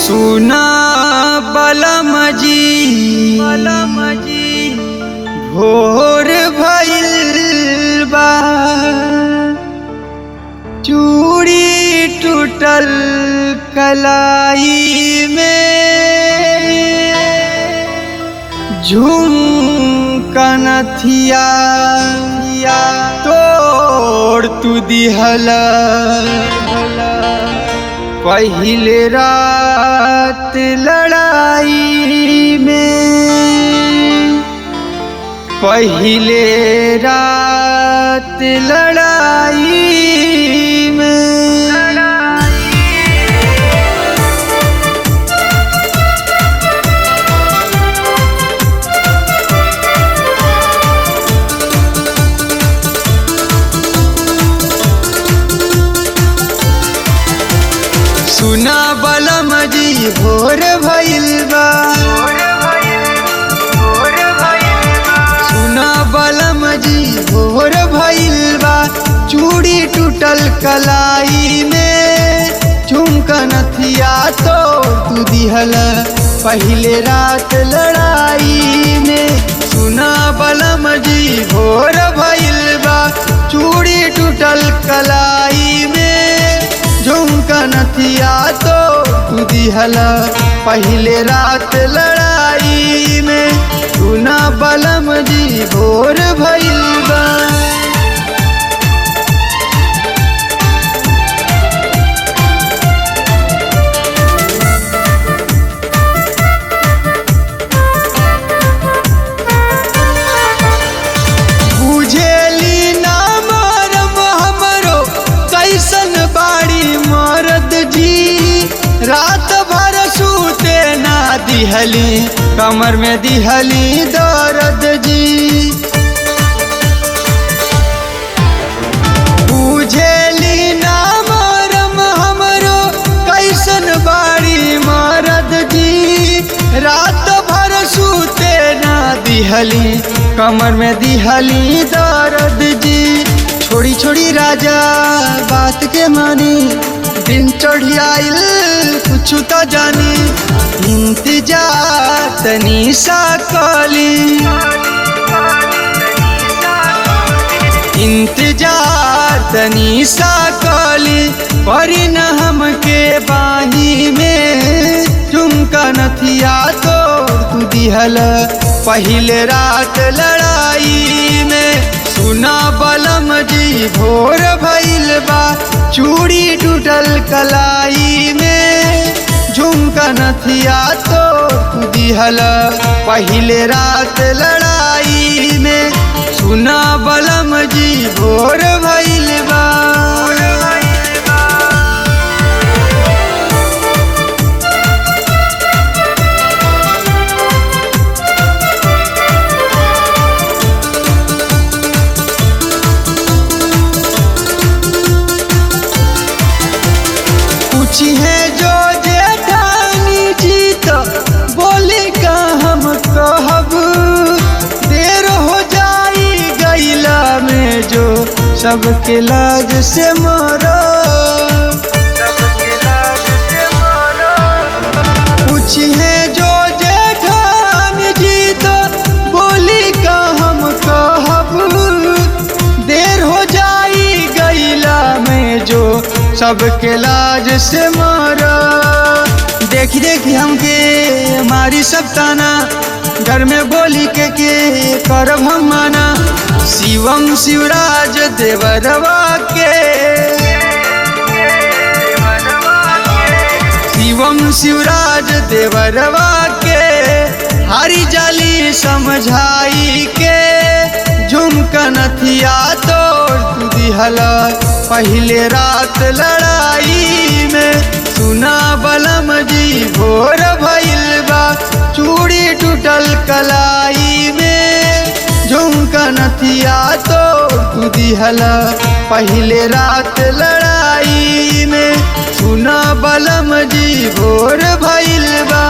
सुना बलम जी भोर भइल बा, चूड़ी टूटल कलाई में, झुमका नथिया तोड़ तू दिहला। पहिले रात लड़ाई में, पहिले रात लड़ाई में। सुना बलम जी भोर भइल बा, सुना बलम जी भोर भइल बा, चूड़ी टूटल कलाई में, झुमका नथिया तो तू दिहला पहिले रात लड़ाई में। सुना बलम जी भोर भइल बा, चूड़ी टूटल कलाई में, झुमका नथिया तो तू दिहला पहिले रात लड़ाई में। सुना बलम जी भोर भइल बा। बुझेली ना मरम हमरो कैसन बाड़ी मरद जी, रात भर सूते ना दिहली, कमर में दिहली दर्द जी। बुझेली ना मरम हमरो कैसन बाड़ी मरद जी, रात भर सूते ना दिहली, कमर में दिहली दर्द जी। छोड़ी छोड़ी राजा बात के मानी, दिन चढ़ी आइल कुछ तो जानी, इंतजार तनी सा कली, इंतजार तनी सा कली, परी न हमके बाही में, झुमका नथिया तो तू दिहला पहिले रात लड़ाई में। सुना बलम जी भोर भइल बा, चूड़ी टूटल कलाई में, झुमका नथिया तो तू दिहला पहिले रात लड़ाई में। सुना बलम जी भोर भइल बा। पूछी है जो जेठानी जी तो बोली का हम कहब, देर हो जाई गईला में जो सबके लाज से मरो। पूछी है जो जेठानी जी तो बोली का हम कहब, देर हो जाई गईला में जो सबके लाज से मारा। देखी देखी हमके मारी सब ताना, घर में बोली के करब हम माना। शिवम शिवराज देवरवा के, शिवम शिवराज देवरवा के, हारी जाली समझाई के, झुमका नथिया तोड़ तू दिहला पहिले रात लड़ाई में। सुना बलम जी भोर भइल बा, चूड़ी टूटल कलाई में, झुमका नथिया तोड़ तू दिहला पहिले रात लड़ाई में। सुना बलम जी भोर भइल बा।